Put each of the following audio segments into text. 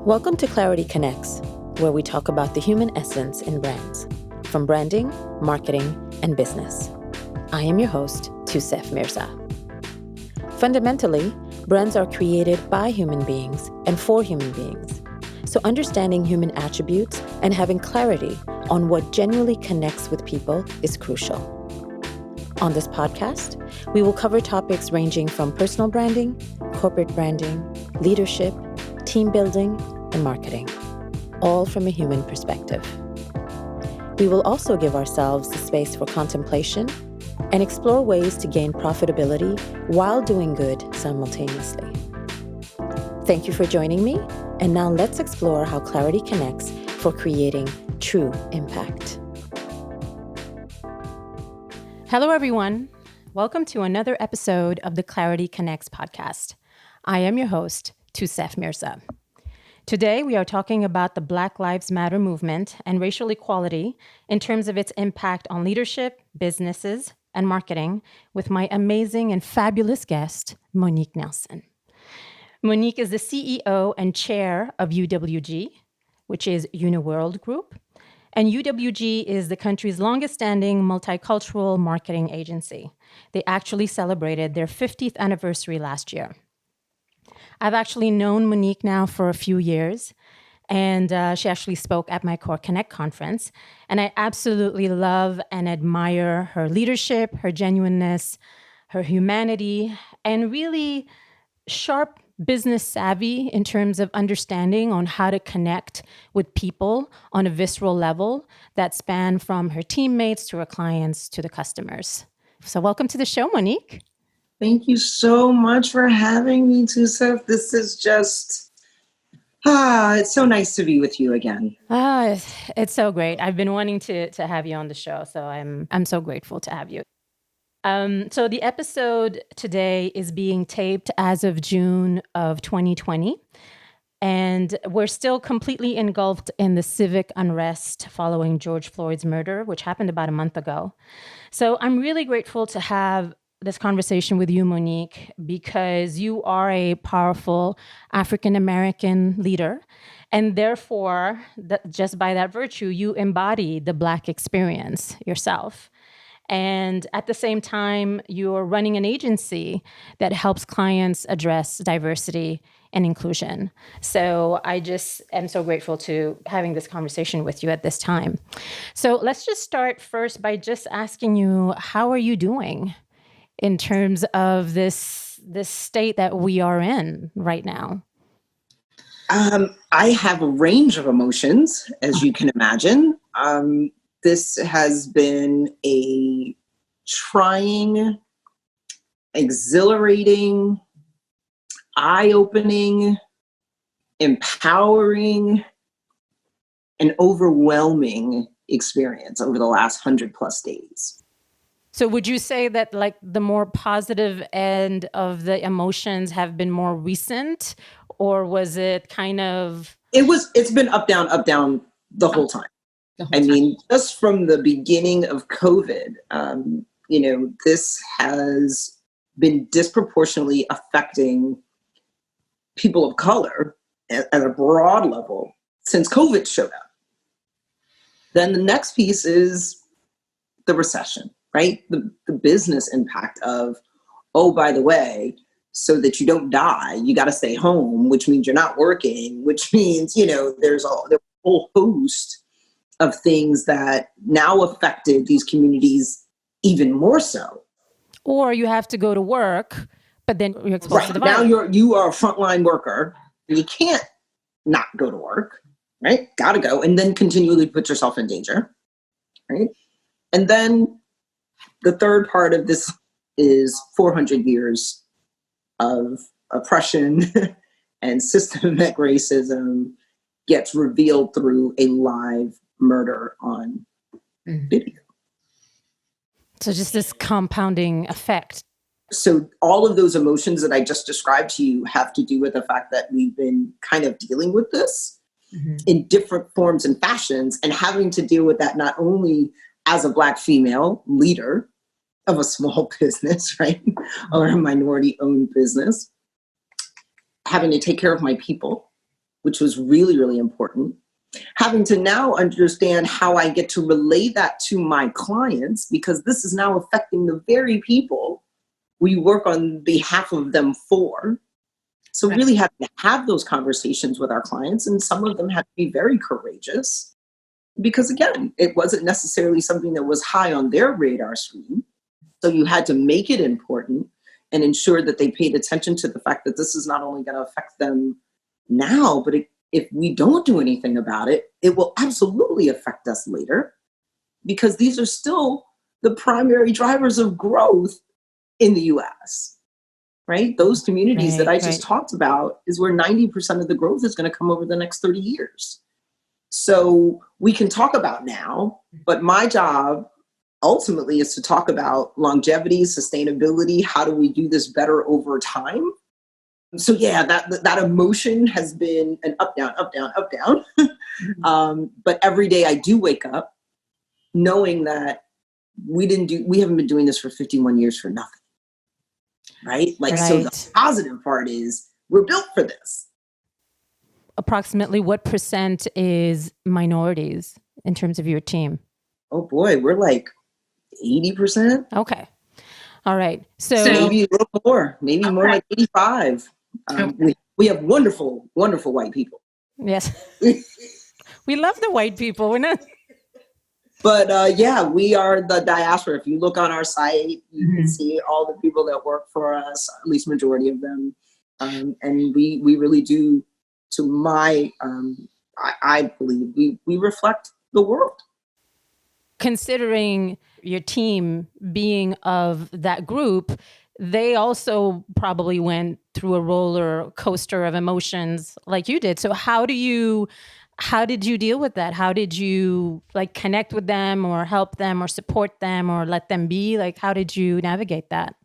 Welcome to ClarityConnects, where we talk about the human essence in brands, from branding, marketing, and business. I am your host, Tusef Mirza. Fundamentally, brands are created by human beings and for human beings. So understanding human attributes and having clarity on what genuinely connects with people is crucial. On this podcast, we will cover topics ranging from personal branding, corporate branding, leadership, team building, and marketing, all from a human perspective. We will also give ourselves the space for contemplation and explore ways to gain profitability while doing good simultaneously. Thank you for joining me, and now let's explore how Clarity connects for creating true impact. Hello, everyone. Welcome to another episode of the Clarity Connects podcast. I am your host, Tusef Mirza. Today, we are talking about the Black Lives Matter movement and racial equality in terms of its impact on leadership, businesses, and marketing with my amazing and fabulous guest, Monique Nelson. Monique is the CEO and Chair of UWG, which is Uniworld Group, and UWG is the country's longest-standing multicultural marketing agency. They actually celebrated their 50th anniversary last year. I've actually known Monique now for a few years, and she actually spoke at my Core Connect conference. And I absolutely love and admire her leadership, her genuineness, her humanity, and really sharp business savvy in terms of understanding on how to connect with people on a visceral level that span from her teammates to her clients to the customers. So welcome to the show, Monique. Thank you so much for having me, Tusef. This is just, it's so nice to be with you again. It's so great. I've been wanting to have you on the show, so I'm so grateful to have you. So the episode today is being taped as of June of 2020, and we're still completely engulfed in the civic unrest following George Floyd's murder, which happened about a month ago. So I'm really grateful to have this conversation with you, Monique, because you are a powerful African-American leader. And therefore, just by that virtue, you embody the Black experience yourself. And at the same time, you're running an agency that helps clients address diversity and inclusion. So I just am so grateful to having this conversation with you at this time. So let's just start first by just asking you, how are you doing in terms of this state that we are in right now? I have a range of emotions, as you can imagine. This has been a trying, exhilarating, eye-opening, empowering, and overwhelming experience over the last 100+ days. So would you say that like the more positive end of the emotions have been more recent, or was it kind of? It's been up, down the whole time. I mean, just from the beginning of COVID, this has been disproportionately affecting people of color at a broad level since COVID showed up. Then the next piece is the recession, right? The business impact of, oh, by the way, so that you don't die, you got to stay home, which means you're not working, which means, there's a whole host of things that now affected these communities even more so. Or you have to go to work, but then you're exposed to the virus. Now you are a frontline worker. You can't not go to work, right? Got to go, and then continually put yourself in danger, right? And then the third part of this is 400 years of oppression and systematic racism gets revealed through a live murder on video. So just this compounding effect. So all of those emotions that I just described to you have to do with the fact that we've been kind of dealing with this in different forms and fashions, and having to deal with that not only as a Black female leader of a small business, right, or a minority-owned business, having to take care of my people, which was really, really important. Having to now understand how I get to relay that to my clients, because this is now affecting the very people we work on behalf of them for. So really having to have those conversations with our clients, and some of them had to be very courageous because, again, it wasn't necessarily something that was high on their radar screen. So you had to make it important and ensure that they paid attention to the fact that this is not only going to affect them now, but if we don't do anything about it, it will absolutely affect us later, because these are still the primary drivers of growth in the US, right? Those communities that I just talked about is where 90% of the growth is going to come over the next 30 years. So we can talk about now, but my job ultimately is to talk about longevity, sustainability. How do we do this better over time? So yeah, that emotion has been an up, down, up, down, up, down. But every day I do wake up knowing that we haven't been doing this for 51 years for nothing. Right? So the positive part is we're built for this. Approximately what percent is minorities in terms of your team? Oh boy, we're like 80%. Okay. All right. So maybe a little more, maybe more like 85. We have wonderful, wonderful white people. Yes. We love the white people. We're not. But yeah, we are the diaspora. If you look on our site, you can see all the people that work for us, at least majority of them. And we really do, to my, I believe, we reflect the world. Considering your team being of that group, they also probably went through a roller coaster of emotions like you did. So how did you deal with that? How did you connect with them or help them or support them or let them be? How did you navigate that?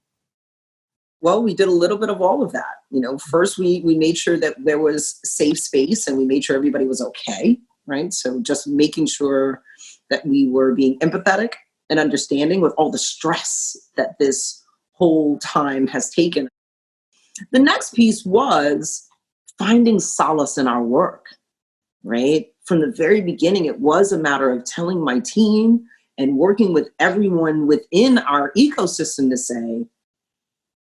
Well, we did a little bit of all of that. First we made sure that there was safe space and we made sure everybody was okay, right? So just making sure that we were being empathetic and understanding with all the stress that this whole time has taken. The next piece was finding solace in our work. Right? From the very beginning, it was a matter of telling my team and working with everyone within our ecosystem to say,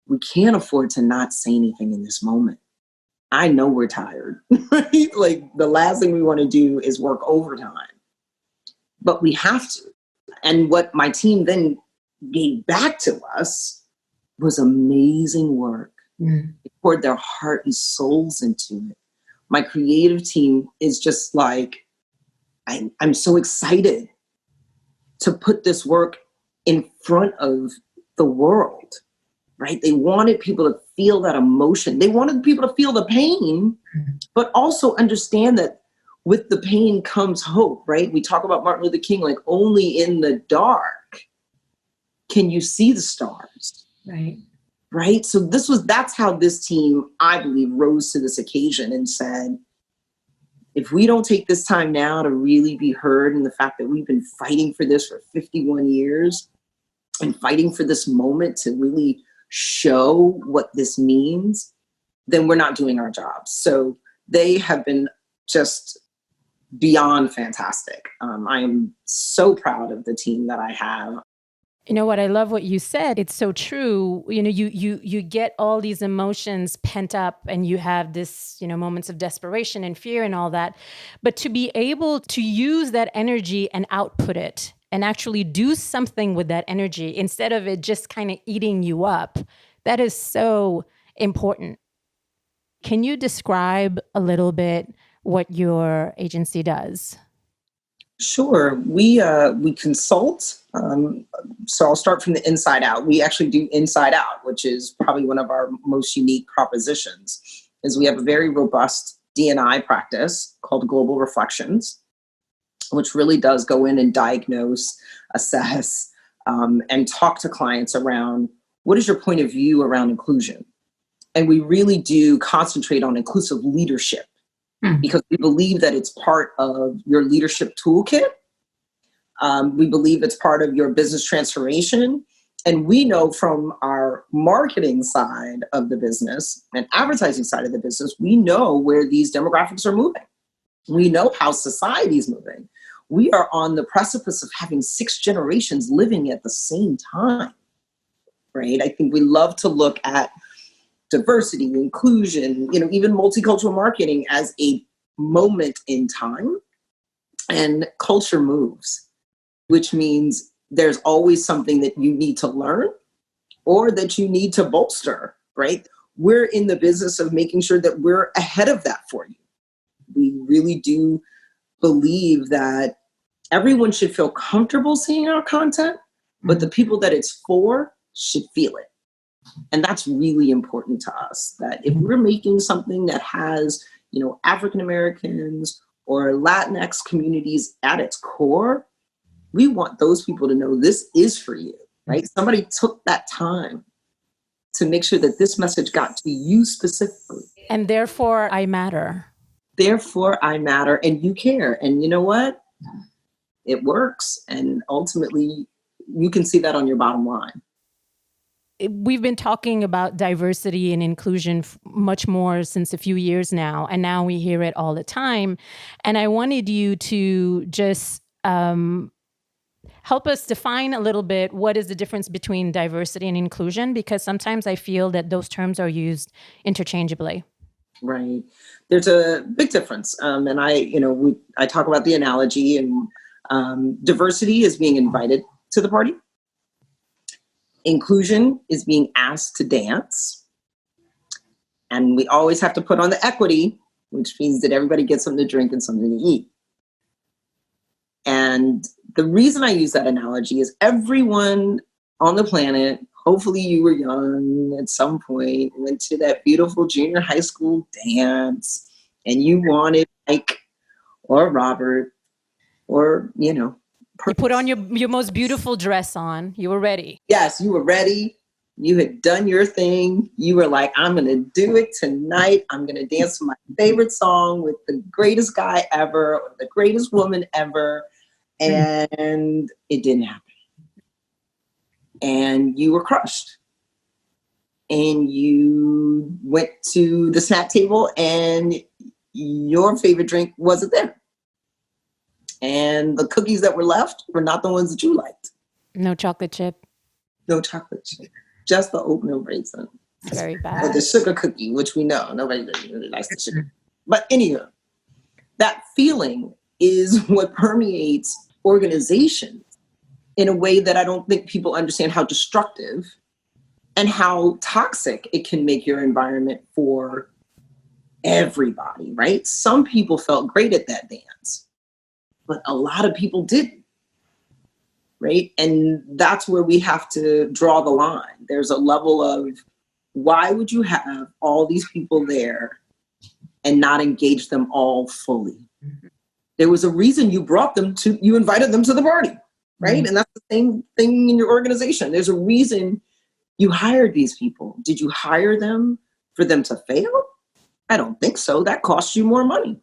we can't afford to not say anything in this moment. I know we're tired, right? The last thing we want to do is work overtime, but we have to. And what my team then gave back to us was amazing work. They poured their heart and souls into it. My creative team is just I'm so excited to put this work in front of the world, right? They wanted people to feel that emotion. They wanted people to feel the pain, but also understand that with the pain comes hope, right? We talk about Martin Luther King, only in the dark can you see the stars. Right? So that's how this team, I believe, rose to this occasion and said, if we don't take this time now to really be heard in the fact that we've been fighting for this for 51 years and fighting for this moment to really show what this means, then we're not doing our jobs. So they have been just beyond fantastic. I am so proud of the team that I have. You know what? I love what you said. It's so true. You get all these emotions pent up and you have this, moments of desperation and fear and all that. But to be able to use that energy and output it and actually do something with that energy instead of it just kind of eating you up, that is so important. Can you describe a little bit what your agency does? Sure. We consult. So I'll start from the inside out. We actually do inside out, which is probably one of our most unique propositions, is we have a very robust D&I practice called Global Reflections, which really does go in and diagnose, assess, and talk to clients around what is your point of view around inclusion. And we really do concentrate on inclusive leadership, because we believe that it's part of your leadership toolkit. We believe it's part of your business transformation. And we know from our marketing side of the business and advertising side of the business, we know where these demographics are moving. We know how society is moving. We are on the precipice of having 6 generations living at the same time, right? I think we love to look at diversity, inclusion, even multicultural marketing as a moment in time. And culture moves, which means there's always something that you need to learn or that you need to bolster, right? We're in the business of making sure that we're ahead of that for you. We really do believe that everyone should feel comfortable seeing our content, but the people that it's for should feel it. And that's really important to us, that if we're making something that has, African Americans or Latinx communities at its core, we want those people to know this is for you, right? Somebody took that time to make sure that this message got to you specifically. And therefore, I matter. Therefore, I matter, and you care. And you know what? It works. And ultimately, you can see that on your bottom line. We've been talking about diversity and inclusion much more since a few years now, and now we hear it all the time. And I wanted you to just help us define a little bit what is the difference between diversity and inclusion, because sometimes I feel that those terms are used interchangeably. Right. There's a big difference. And I talk about the analogy, and diversity is being invited to the party. Inclusion is being asked to dance. And we always have to put on the equity, which means that everybody gets something to drink and something to eat. And the reason I use that analogy is everyone on the planet, hopefully you were young at some point, went to that beautiful junior high school dance, and you wanted Mike or Robert or, You put on your most beautiful dress on. You were ready. Yes, you were ready. You had done your thing. You were like, I'm going to do it tonight. I'm going to dance to my favorite song with the greatest guy ever or the greatest woman ever. And it didn't happen. And you were crushed. And you went to the snack table and your favorite drink wasn't there. And the cookies that were left were not the ones that you liked. No chocolate chip. No chocolate chip. Just the oatmeal raisin. It's very bad. Or the sugar cookie, which we know nobody really likes the sugar. But anyway, that feeling is what permeates organizations in a way that I don't think people understand how destructive and how toxic it can make your environment for everybody, right? Some people felt great at that dance, but a lot of people didn't, right? And that's where we have to draw the line. There's a level of, why would you have all these people there and not engage them all fully? There was a reason you invited them to the party, right? Mm-hmm. And that's the same thing in your organization. There's a reason you hired these people. Did you hire them for them to fail? I don't think so. That costs you more money.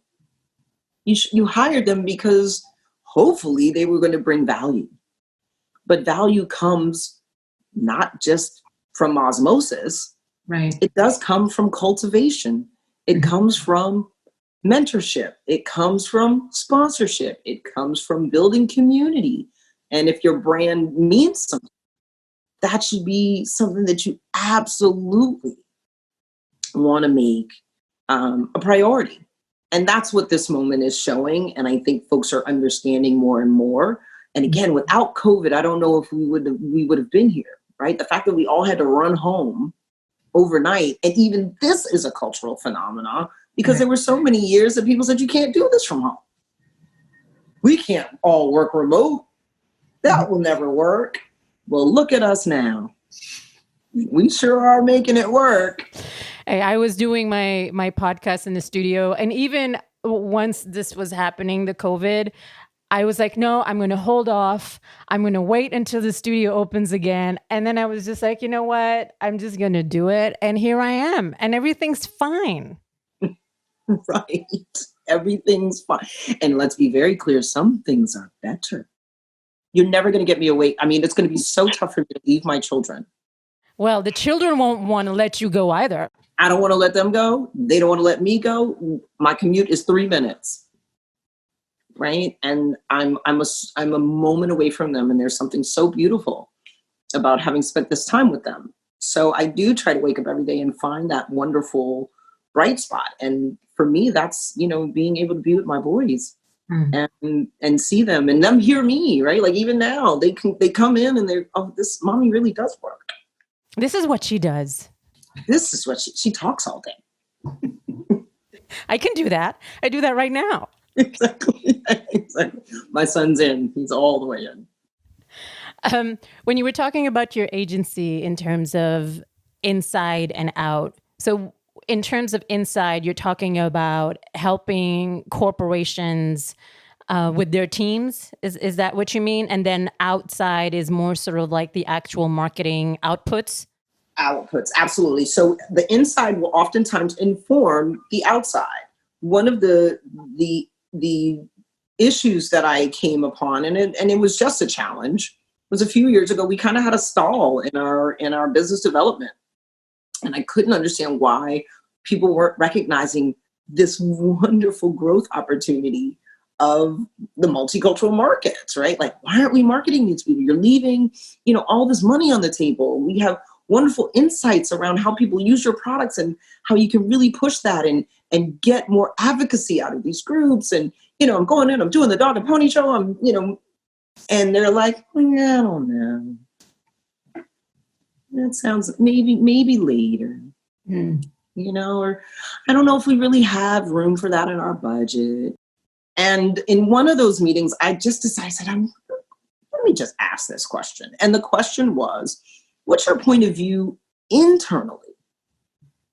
You hired them because hopefully they were going to bring value. But value comes not just from osmosis. Right. It does come from cultivation. It comes from mentorship. It comes from sponsorship. It comes from building community. And if your brand means something, that should be something that you absolutely want to make a priority. And that's what this moment is showing. And I think folks are understanding more and more. And again, without COVID, I don't know if we would have been here, right? The fact that we all had to run home overnight. And even this is a cultural phenomenon because there were so many years that people said, you can't do this from home. We can't all work remote. That will never work. Well, look at us now. We sure are making it work. Hey, I was doing my podcast in the studio, and even once this was happening, the COVID, I was like, no, I'm going to hold off. I'm going to wait until the studio opens again. And then I was just like, you know what? I'm just going to do it. And here I am. And everything's fine. Right. Everything's fine. And let's be very clear. Some things are better. You're never going to get me away. I mean, it's going to be so tough for me to leave my children. Well, the children won't want to let you go either. I don't want to let them go. They don't want to let me go. My commute is 3 minutes. Right. And I'm a moment away from them. And there's something so beautiful about having spent this time with them. So I do try to wake up every day and find that wonderful bright spot. And for me, that's, being able to be with my boys and see them and them hear me, right? Like even now they come in and they're, oh, this mommy really does work. This is what she does. This is what she talks all day. I can do that. I do that right now. Exactly. My son's in. He's all the way in. When you were talking about your agency in terms of inside and out, so in terms of inside, you're talking about helping corporations with their teams. Is that what you mean? And then outside is more sort of like the actual marketing outputs? Outputs, absolutely. So the inside will oftentimes inform the outside. One of the issues that I came upon, and it was just a challenge, was a few years ago, we kind of had a stall in our business development. And I couldn't understand why people weren't recognizing this wonderful growth opportunity of the multicultural markets, right? Like, why aren't we marketing these people? You're leaving, all this money on the table. We have wonderful insights around how people use your products and how you can really push that and get more advocacy out of these groups. And, I'm going in, I'm doing the dog and pony show, and they're like, I don't know. That sounds maybe later, or I don't know if we really have room for that in our budget. And in one of those meetings, I just decided, let me just ask this question. And the question was, what's your point of view internally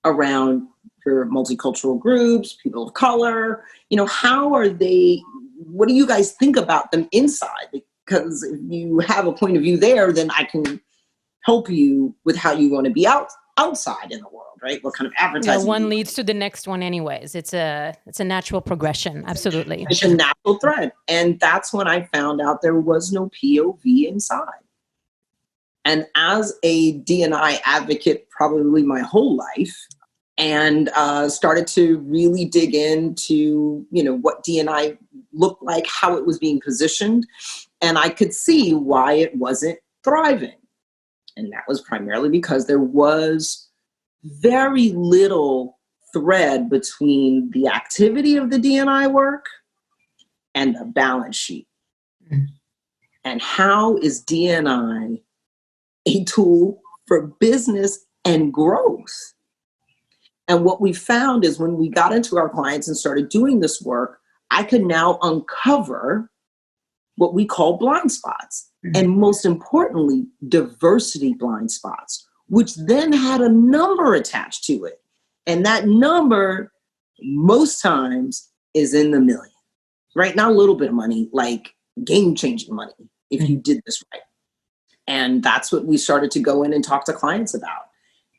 around your multicultural groups, people of color? How are they, what do you guys think about them inside? Because if you have a point of view there, then I can help you with how you want to be outside in the world, right? What kind of advertising? One leads to the next one anyways. It's a natural progression. Absolutely. It's a natural thread. And that's when I found out there was no POV inside. And as a D&I advocate, probably my whole life, and started to really dig into, what D&I looked like, how it was being positioned. And I could see why it wasn't thriving. And that was primarily because there was very little thread between the activity of the D&I work and the balance sheet. And how is D&I a tool for business and growth? And what we found is when we got into our clients and started doing this work, I could now uncover what we call blind spots. And most importantly, diversity blind spots, which then had a number attached to it. And that number, most times, is in the million, right? Not a little bit of money, like game-changing money, if you did this right. And that's what we started to go in and talk to clients about.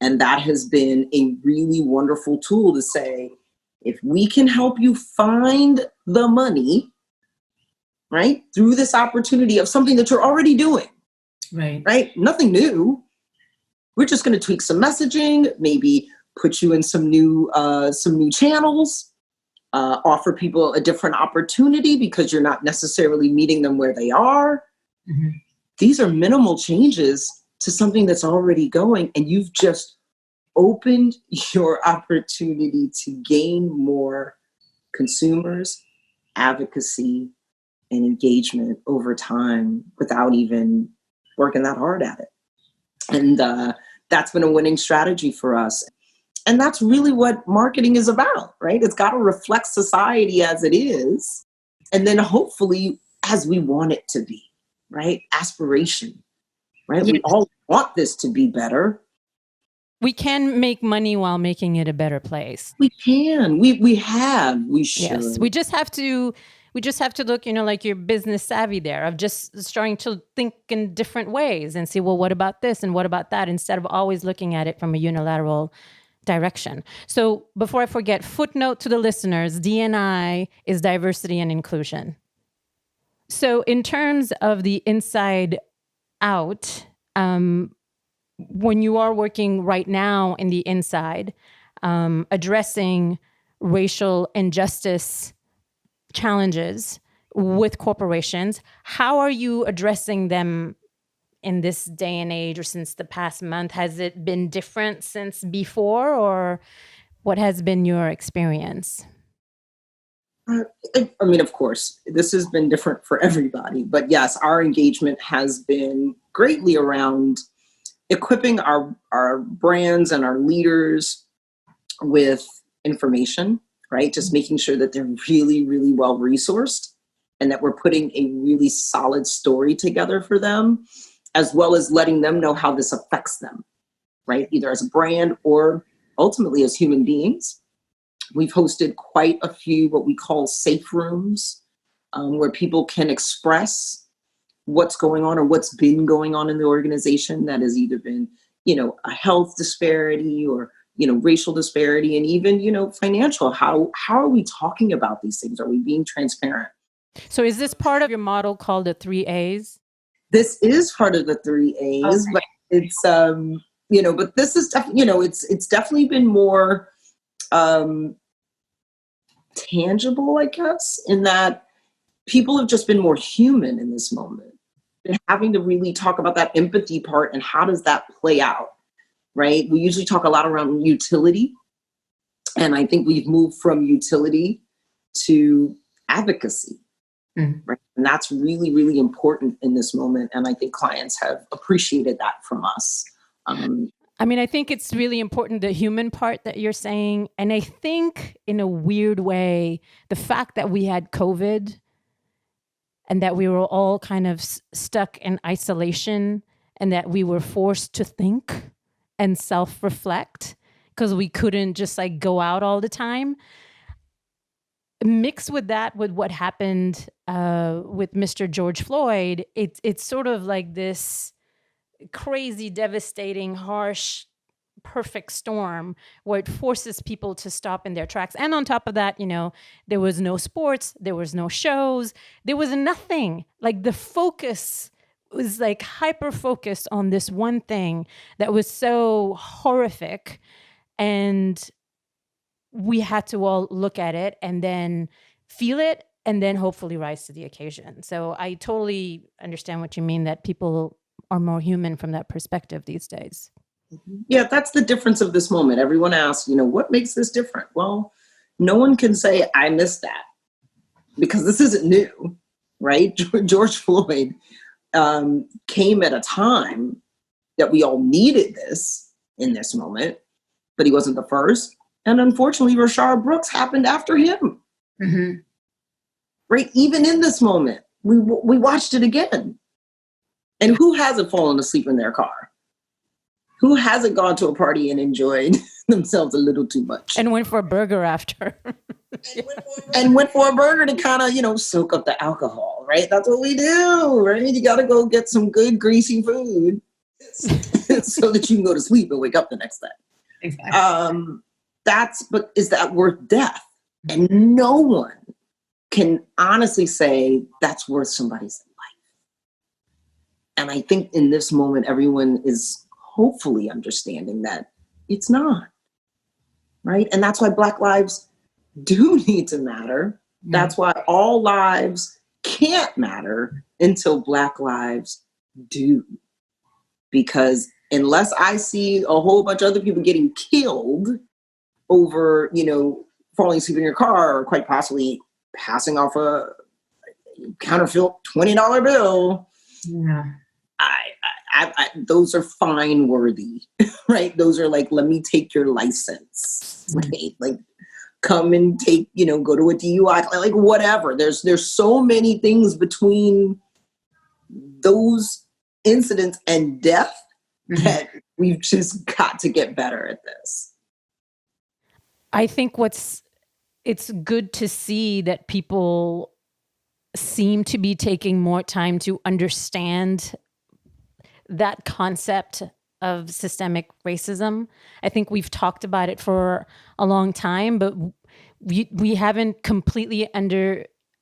And that has been a really wonderful tool to say, if we can help you find the money, right, through this opportunity of something that you're already doing, right? Nothing new. We're just going to tweak some messaging, maybe put you in some new channels, offer people a different opportunity because you're not necessarily meeting them where they are. These are minimal changes to something that's already going, and you've just opened your opportunity to gain more consumers, advocacy, and engagement over time without even working that hard at it. And that's been a winning strategy for us. And that's really what marketing is about, right? It's got to reflect society as it is, and then hopefully as we want it to be, right? Aspiration, right? Yes. We all want this to be better. We can make money while making it a better place. We can. We should. Yes. We just have to look, like you're business savvy there, of just starting to think in different ways and see, well, what about this and what about that, instead of always looking at it from a unilateral direction. So before I forget, footnote to the listeners, D&I is diversity and inclusion. So in terms of the inside out, when you are working right now in the inside, addressing racial injustice challenges with corporations, how are you addressing them in this day and age or since the past month? Has it been different since before, or what has been your experience? I mean, of course, this has been different for everybody, but yes, our engagement has been greatly around equipping our brands and our leaders with information, right? Just making sure that they're really, really well resourced and that we're putting a really solid story together for them, as well as letting them know how this affects them, right? Either as a brand or ultimately as human beings. We've hosted quite a few what we call safe rooms, where people can express what's going on or what's been going on in the organization that has either been, a health disparity or, racial disparity and even, financial. How are we talking about these things? Are we being transparent? So is this part of your model called the 3 A's? This is part of the 3 A's, okay. But it's, but this is definitely, it's definitely been more tangible, I guess, in that people have just been more human in this moment. Been having to really talk about that empathy part and how does that play out, right? We usually talk a lot around utility, and I think we've moved from utility to advocacy, right? And that's really, really important in this moment, and I think clients have appreciated that from us. I think it's really important, the human part that you're saying. And I think in a weird way, the fact that we had COVID and that we were all kind of stuck in isolation and that we were forced to think and self-reflect because we couldn't just go out all the time. Mixed with that, with what happened with Mr. George Floyd, it's sort of like this crazy, devastating, harsh, perfect storm where it forces people to stop in their tracks. And on top of that, there was no sports, there was no shows, there was nothing. The focus was hyper focused on this one thing that was so horrific. And we had to all look at it and then feel it and then hopefully rise to the occasion. So I totally understand what you mean, that people are more human from that perspective these days. Yeah, that's the difference of this moment. Everyone asks, what makes this different? Well, no one can say, I missed that, because this isn't new, right? George Floyd came at a time that we all needed this in this moment, but he wasn't the first. And unfortunately, Rashard Brooks happened after him, right? Even in this moment, we watched it again. And who hasn't fallen asleep in their car? Who hasn't gone to a party and enjoyed themselves a little too much? And went for a burger after. And went for a burger to kind of, soak up the alcohol, right? That's what we do, right? You got to go get some good greasy food so that you can go to sleep and wake up the next day. Exactly. But is that worth death? And no one can honestly say that's worth somebody's life. And I think in this moment, everyone is hopefully understanding that it's not, right? And that's why Black lives do need to matter. That's why all lives can't matter until Black lives do. Because unless I see a whole bunch of other people getting killed over, falling asleep in your car or quite possibly passing off a counterfeit $20 bill, I those are fine worthy, right? Those are let me take your license, right? Come and take, go to a DUI, whatever. There's so many things between those incidents and death that we've just got to get better at this. I think it's good to see that people seem to be taking more time to understand that concept of systemic racism. I think we've talked about it for a long time, but we haven't completely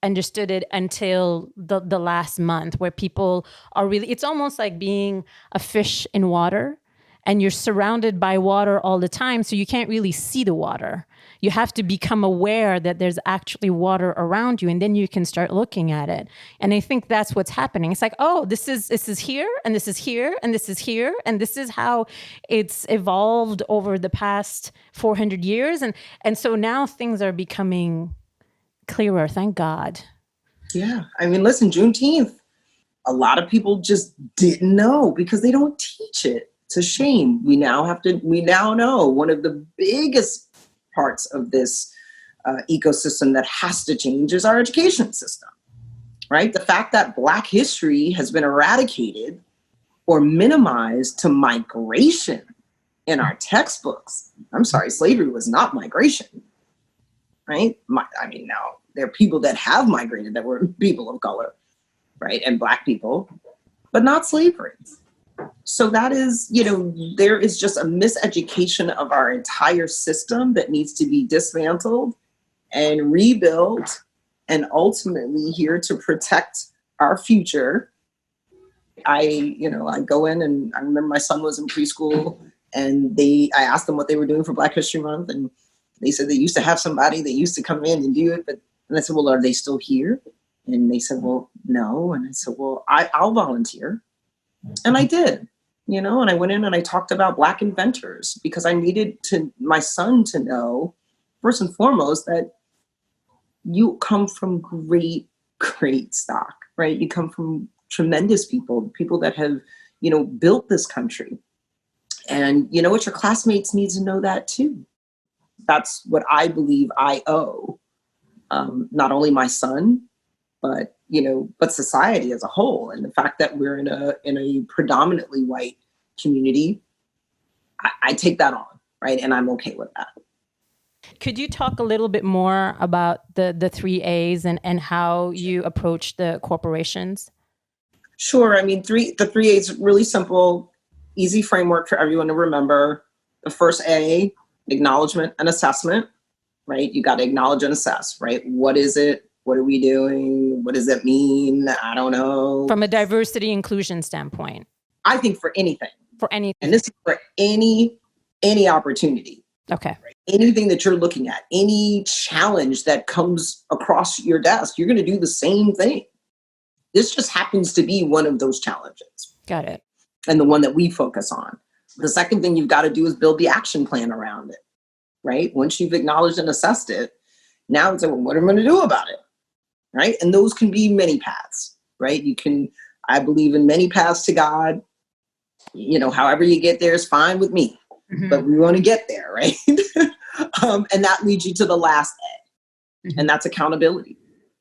understood it until the last month, where people are really, it's almost like being a fish in water, and you're surrounded by water all the time, so you can't really see the water. You have to become aware that there's actually water around you, and then you can start looking at it. And I think that's what's happening. It's like, oh, this is here, and this is here, and this is here, and this is how it's evolved over the past 400 years. And so now things are becoming clearer, thank God. Yeah. I mean, listen, Juneteenth, a lot of people just didn't know because they don't teach it. It's a shame. We now know one of the biggest parts of this ecosystem that has to change is our education system, right? The fact that Black history has been eradicated or minimized to migration in our textbooks. I'm sorry, slavery was not migration, right? Now there are people that have migrated that were people of color, right? And Black people, but not slavery. So that is, there is just a miseducation of our entire system that needs to be dismantled and rebuilt, and ultimately here to protect our future. I go in, and I remember my son was in preschool, and I asked them what they were doing for Black History Month, and they said they used to have somebody that used to come in and do it, and I said, well, are they still here? And they said, well, no. And I said, well, I'll volunteer. And I did, and I went in and I talked about Black inventors, because I needed my son to know, first and foremost, that you come from great, great stock, right? You come from tremendous people that have, built this country. And you know what? Your classmates need to know that too. That's what I believe I owe, not only my son, but society as a whole. And the fact that we're in a predominantly white community, I take that on, right? And I'm okay with that. Could you talk a little bit more about the 3 A's and how you approach the corporations? Sure. I mean, the 3 A's, really simple, easy framework for everyone to remember. The first A, acknowledgement and assessment, right? You got to acknowledge and assess, right? What is it? What are we doing? What does that mean? I don't know. From a diversity inclusion standpoint. I think for anything. For anything. And this is for any opportunity. Okay. Right? Anything that you're looking at, any challenge that comes across your desk, you're going to do the same thing. This just happens to be one of those challenges. Got it. And the one that we focus on. The second thing you've got to do is build the action plan around it, right? Once you've acknowledged and assessed it, now it's like, well, what am I going to do about it? Right? And those can be many paths, right? I believe in many paths to God. However you get there is fine with me, but we want to get there, right? And that leads you to the last A, and that's accountability.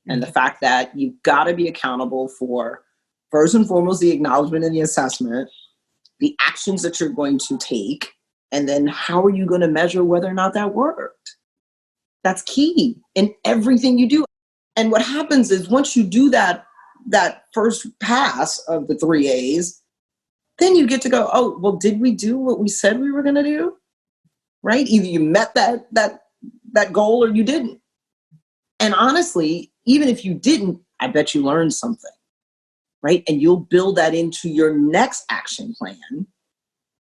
And the fact that you've got to be accountable for, first and foremost, the acknowledgement and the assessment, the actions that you're going to take, and then how are you going to measure whether or not that worked? That's key in everything you do. And what happens is once you do that first pass of the 3 A's, then you get to go, oh, well, did we do what we said we were going to do? Right? Either you met that goal or you didn't. And honestly, even if you didn't, I bet you learned something, right? And you'll build that into your next action plan,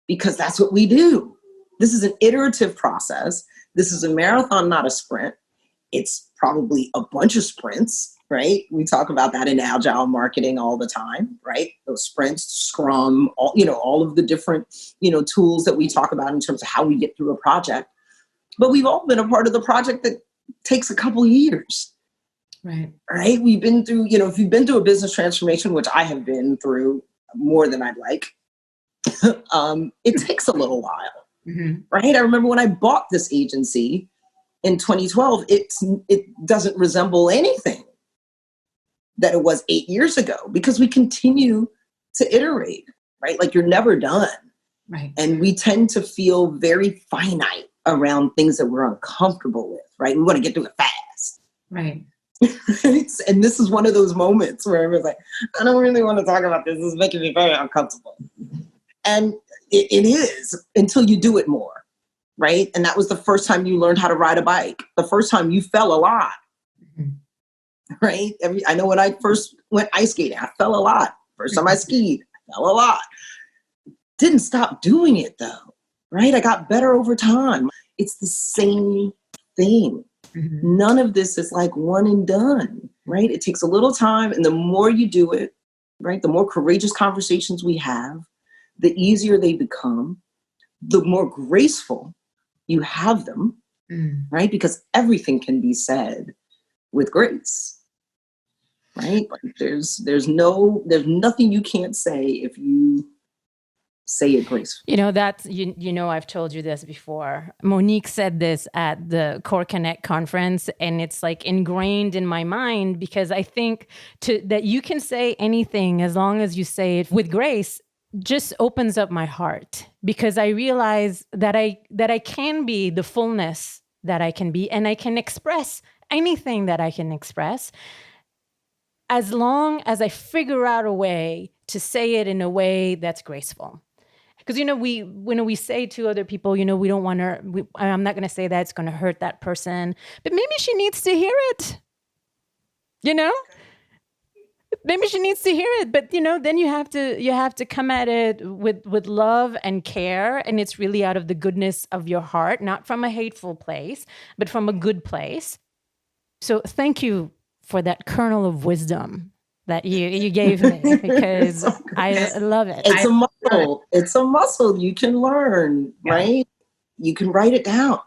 because that's what we do. This is an iterative process. This is a marathon, not a sprint. It's probably a bunch of sprints, right? We talk about that in agile marketing all the time, right? Those sprints, Scrum, all of the different, tools that we talk about in terms of how we get through a project. But we've all been a part of the project that takes a couple of years, right? We've been through, if you've been through a business transformation, which I have been through more than I'd like, it takes a little while, right? I remember when I bought this agency in 2012, it doesn't resemble anything that it was 8 years ago, because we continue to iterate, right? Like you're never done. Right. And we tend to feel very finite around things that we're uncomfortable with, right? We want to get through it fast. Right. And this is one of those moments where everyone's like, I don't really want to talk about this. This is making me very uncomfortable. And it is, until you do it more. Right? And that was the first time you learned how to ride a bike. The first time you fell a lot. right? I know when I first went ice skating, I fell a lot. First time I skied, I fell a lot. Didn't stop doing it though, right? I got better over time. It's the same thing. None of this is like one and done, right? It takes a little time, and the more you do it, right, the more courageous conversations we have, the easier they become, the more graceful you have them, right? Because everything can be said with grace, right? Like there's nothing you can't say if you say it gracefully. That's, I've told you this before. Monique said this at the Core Connect conference, and it's like ingrained in my mind, because I think that you can say anything as long as you say it with grace just opens up my heart, because I realize that I can be the fullness that I can be, and I can express anything that I can express, as long as I figure out a way to say it in a way that's graceful. Because, when we say to other people, we don't want to, I'm not going to say that, it's going to hurt that person, but maybe she needs to hear it, maybe she needs to hear it. But, then you have to come at it with love and care. And it's really out of the goodness of your heart, not from a hateful place, but from a good place. So thank you for that kernel of wisdom that you gave me, because I love it. It's a muscle. It's a muscle you can learn, right? You can write it down.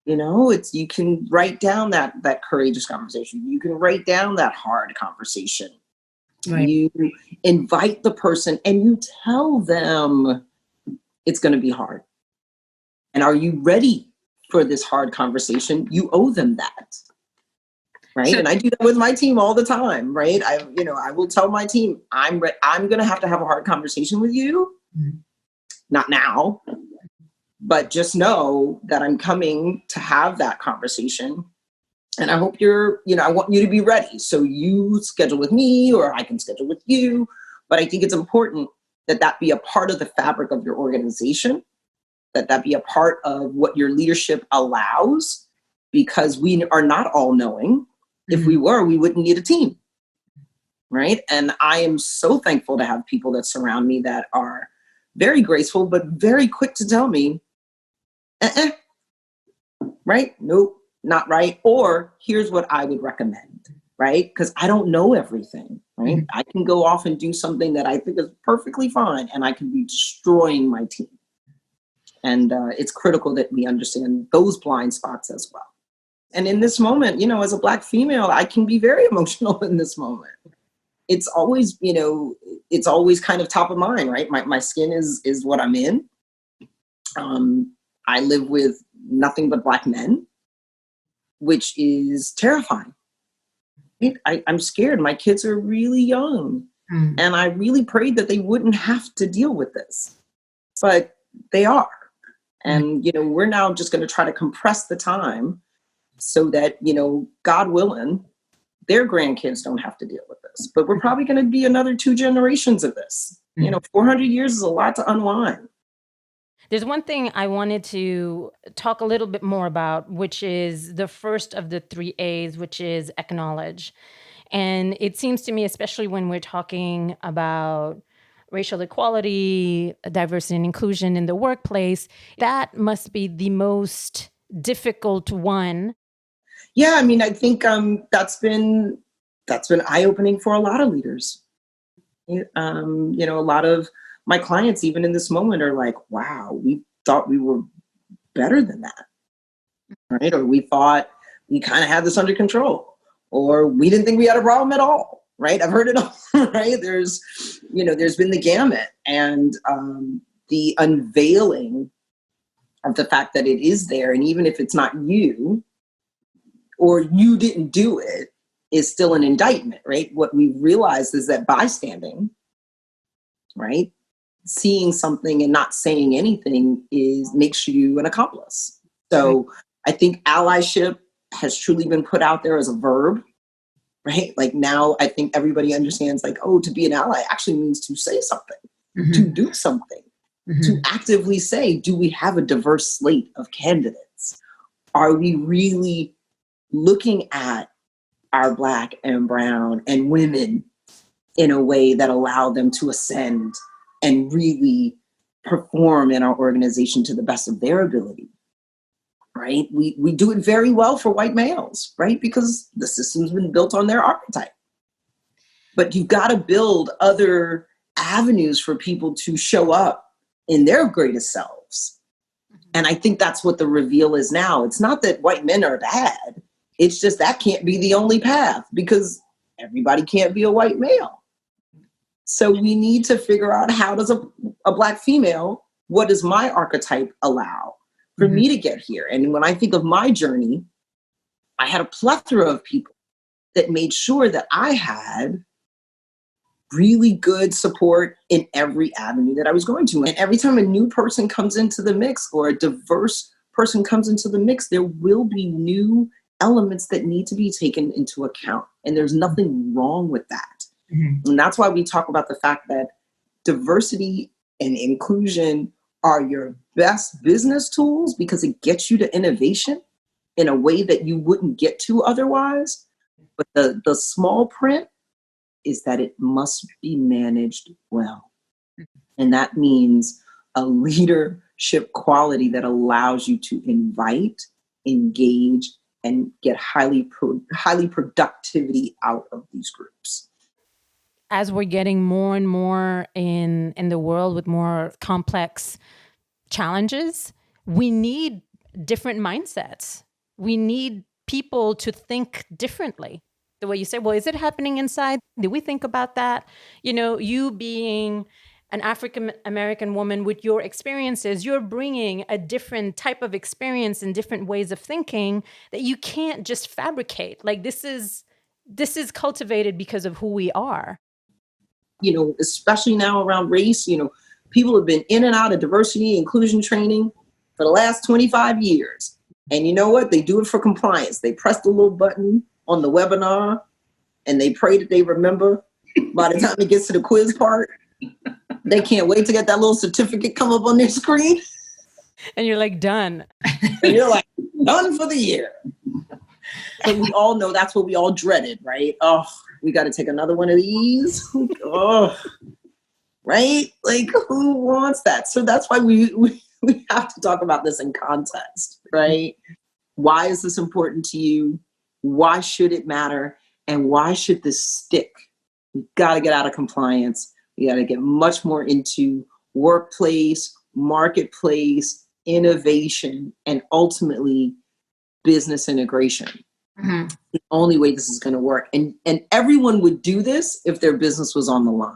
You can write down that courageous conversation. You can write down that hard conversation. Right. You invite the person and you tell them it's going to be hard. And are you ready for this hard conversation? You owe them that. Right. And I do that with my team all the time. Right. I will tell my team, I'm going to have a hard conversation with you. Not now, but just know that I'm coming to have that conversation. And I hope I want you to be ready. So you schedule with me, or I can schedule with you. But I think it's important that be a part of the fabric of your organization, that be a part of what your leadership allows, because we are not all knowing. If we were, we wouldn't need a team, right? And I am so thankful to have people that surround me that are very graceful, but very quick to tell me, right? Nope, not right. Or here's what I would recommend, right? Because I don't know everything, right? I can go off and do something that I think is perfectly fine, and I can be destroying my team. And it's critical that we understand those blind spots as well. And in this moment, as a Black female, I can be very emotional in this moment. It's always, it's always kind of top of mind, right? My skin is what I'm in. I live with nothing but Black men, which is terrifying. I'm scared. My kids are really young. And I really prayed that they wouldn't have to deal with this. But they are. And, we're now just going to try to compress the time so that, God willing, their grandkids don't have to deal with this. But we're probably going to be another 2 generations of this. 400 years is a lot to unwind. There's one thing I wanted to talk a little bit more about, which is the first of the 3 A's, which is acknowledge. And it seems to me, especially when we're talking about racial equality, diversity and inclusion in the workplace, that must be the most difficult one. Yeah, I think that's been eye-opening for a lot of leaders. A lot of my clients, even in this moment, are like, wow, we thought we were better than that, right? Or we thought we kind of had this under control, or we didn't think we had a problem at all, right? I've heard it all, right? There's been the gamut, and the unveiling of the fact that it is there, and even if it's not you, or you didn't do it, is still an indictment, right? What we've realized is that bystanding, right? Seeing something and not saying anything makes you an accomplice. So I think allyship has truly been put out there as a verb, right? Like now I think everybody understands like, oh, to be an ally actually means to say something, to do something, to actively say, do we have a diverse slate of candidates? Are we really looking at our Black and brown and women in a way that allow them to ascend and really perform in our organization to the best of their ability, right? We do it very well for white males, right? Because the system's been built on their archetype. But you've got to build other avenues for people to show up in their greatest selves. And I think that's what the reveal is now. It's not that white men are bad. It's just that can't be the only path because everybody can't be a white male. So we need to figure out, how does a Black female, what does my archetype allow for me to get here? And when I think of my journey, I had a plethora of people that made sure that I had really good support in every avenue that I was going to. And every time a new person comes into the mix or a diverse person comes into the mix, there will be new elements that need to be taken into account. And there's nothing wrong with that. And that's why we talk about the fact that diversity and inclusion are your best business tools, because it gets you to innovation in a way that you wouldn't get to otherwise. But the small print is that it must be managed well. And that means a leadership quality that allows you to invite, engage, and get highly productivity out of these groups. As we're getting more and more in the world with more complex challenges, we need different mindsets. We need people to think differently. The way you say, well, is it happening inside? Did we think about that? You know, you being an African-American woman with your experiences, you're bringing a different type of experience and different ways of thinking that you can't just fabricate. Like this is cultivated because of who we are. You know, especially now around race, you know, people have been in and out of diversity, inclusion training for the last 25 years. And you know what? They do it for compliance. They press the little button on the webinar and they pray that they remember. By the time it gets to the quiz part, they can't wait to get that little certificate come up on their screen. And you're like, done. And you're like, done for the year. So we all know that's what we all dreaded, right? Oh, we got to take another one of these. Oh, right? Like, who wants that? So that's why we have to talk about this in context, right? Why is this important to you? Why should it matter? And why should this stick? We've got to get out of compliance. We got to get much more into workplace, marketplace, innovation, and ultimately business integration. The only way this is going to work. And everyone would do this if their business was on the line.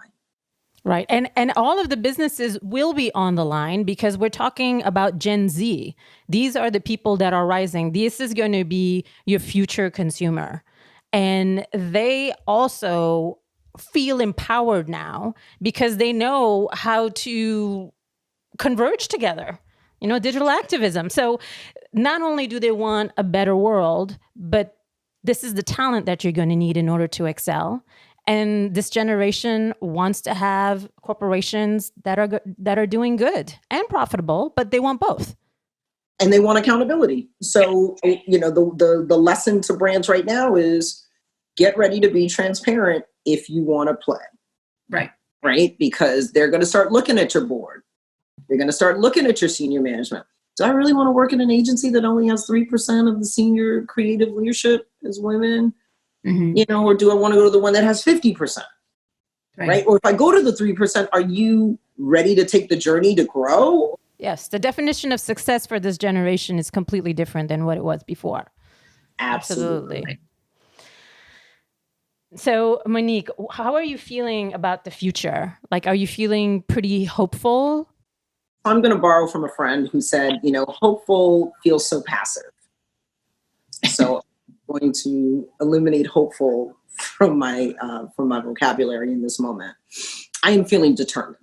Right. And all of the businesses will be on the line because we're talking about Gen Z. These are the people that are rising. This is going to be your future consumer. And they also feel empowered now because they know how to converge together, you know, digital activism. So not only do they want a better world, but this is the talent that you're going to need in order to excel. And this generation wants to have corporations that are doing good and profitable, but they want both. And they want accountability. So, you know, the lesson to brands right now is get ready to be transparent if you want to play. Right. Right? Because they're going to start looking at your board. They're going to start looking at your senior management. Do I really want to work in an agency that only has 3% of the senior creative leadership as women? You know, or do I want to go to the one that has 50%? Right? Or if I go to the 3%, are you ready to take the journey to grow? Yes. The definition of success for this generation is completely different than what it was before. Absolutely. So, Monique, how are you feeling about the future? Like, are you feeling pretty hopeful? I'm going to borrow from a friend who said, you know, hopeful feels so passive. So I'm going to eliminate hopeful from my vocabulary in this moment. I am feeling determined.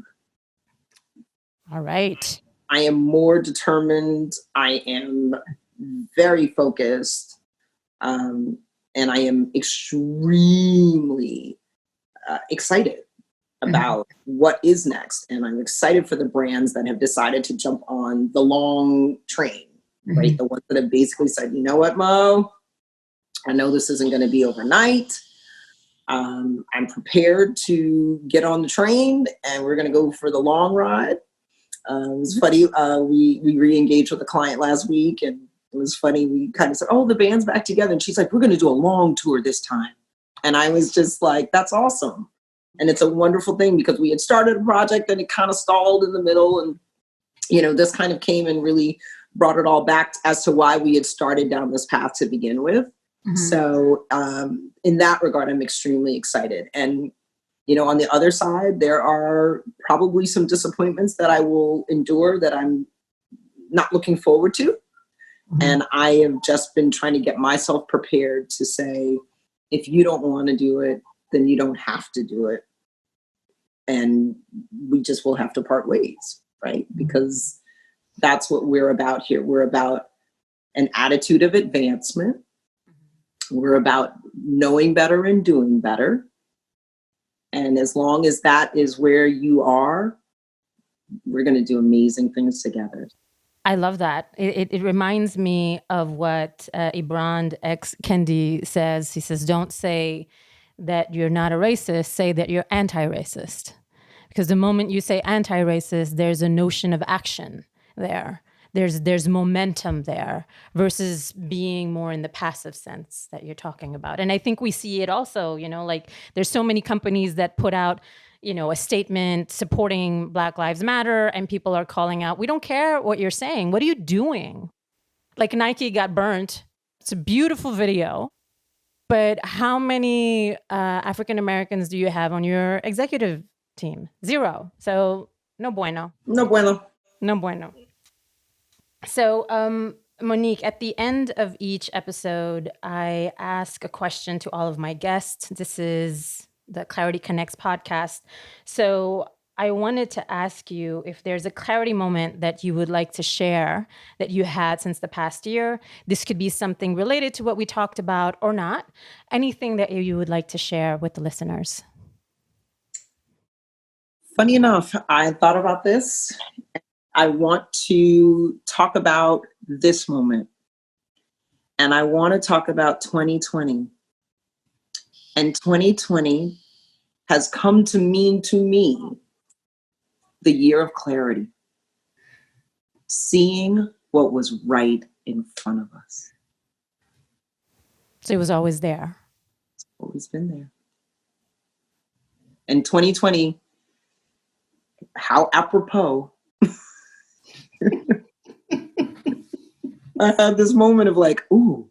All right. I am more determined. I am very focused. And I am extremely excited about what is next. And I'm excited for the brands that have decided to jump on the long train, right? The ones that have basically said, you know what, Mo, I know this isn't going to be overnight. I'm prepared to get on the train, and we're going to go for the long ride. It was funny. We re-engaged with a client last week, and it was funny. We kind of said, "Oh, the band's back together," and she's like, "We're going to do a long tour this time." And I was just like, "That's awesome." And it's a wonderful thing because we had started a project and it kind of stalled in the middle. And, this kind of came and really brought it all back as to why we had started down this path to begin with. Mm-hmm. So in that regard, I'm extremely excited. And, on the other side, there are probably some disappointments that I will endure that I'm not looking forward to. Mm-hmm. And I have just been trying to get myself prepared to say, if you don't want to do it, then you don't have to do it. And we just will have to part ways, right? Because that's what we're about here. We're about an attitude of advancement. We're about knowing better and doing better. And as long as that is where you are, we're going to do amazing things together. I love that. It reminds me of what Ibrand X. Kendi says. He says, don't say that you're not a racist, say that you're anti-racist. Because the moment you say anti-racist, there's a notion of action there. There's momentum there versus being more in the passive sense that you're talking about. And I think we see it also, like there's so many companies that put out, a statement supporting Black Lives Matter, and people are calling out, we don't care what you're saying. What are you doing? Like Nike got burnt. It's a beautiful video. But how many African Americans do you have on your executive team? 0. So no bueno. No bueno. No bueno. So Monique, at the end of each episode, I ask a question to all of my guests. This is the ClarityConnects podcast. So I wanted to ask you if there's a clarity moment that you would like to share that you had since the past year. This could be something related to what we talked about or not. Anything that you would like to share with the listeners. Funny enough, I thought about this. I want to talk about this moment. And I want to talk about 2020. And 2020 has come to mean to me the year of clarity, seeing what was right in front of us. So it was always there. It's always been there. And 2020, how apropos, I had this moment of like, ooh,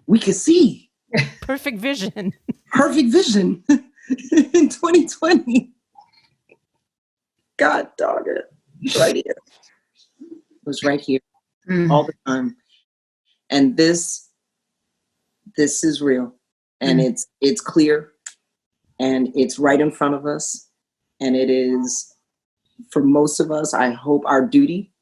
we could see. Perfect vision. Perfect vision in 2020. God dog it. Right here. It was right here all the time. And this is real. And it's clear. And it's right in front of us. And it is, for most of us, I hope, our duty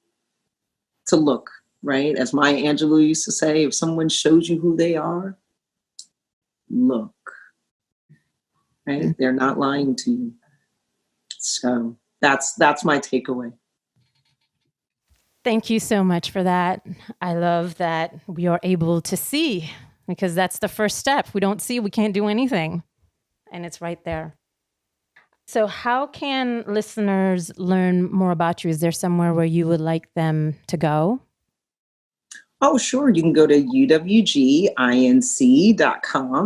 to look, right? As Maya Angelou used to say, if someone shows you who they are, look. Right? They're not lying to you. So that's my takeaway. Thank you so much for that. I love that we are able to see, because that's the first step. If we don't see, we can't do anything. And it's right there. So how can listeners learn more about you? Is there somewhere where you would like them to go? Oh, sure. You can go to uwginc.com.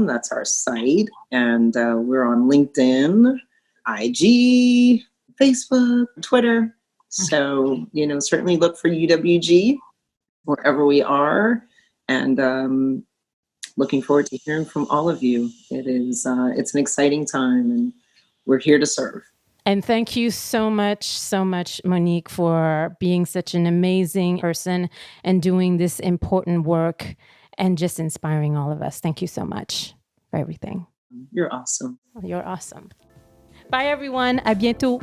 That's our site. And we're on LinkedIn, IG, Facebook, Twitter. So, certainly look for UWG wherever we are. And looking forward to hearing from all of you. It's an exciting time, and we're here to serve. And thank you so much, Monique, for being such an amazing person and doing this important work and just inspiring all of us. Thank you so much for everything. You're awesome. You're awesome. Bye, everyone. À bientôt.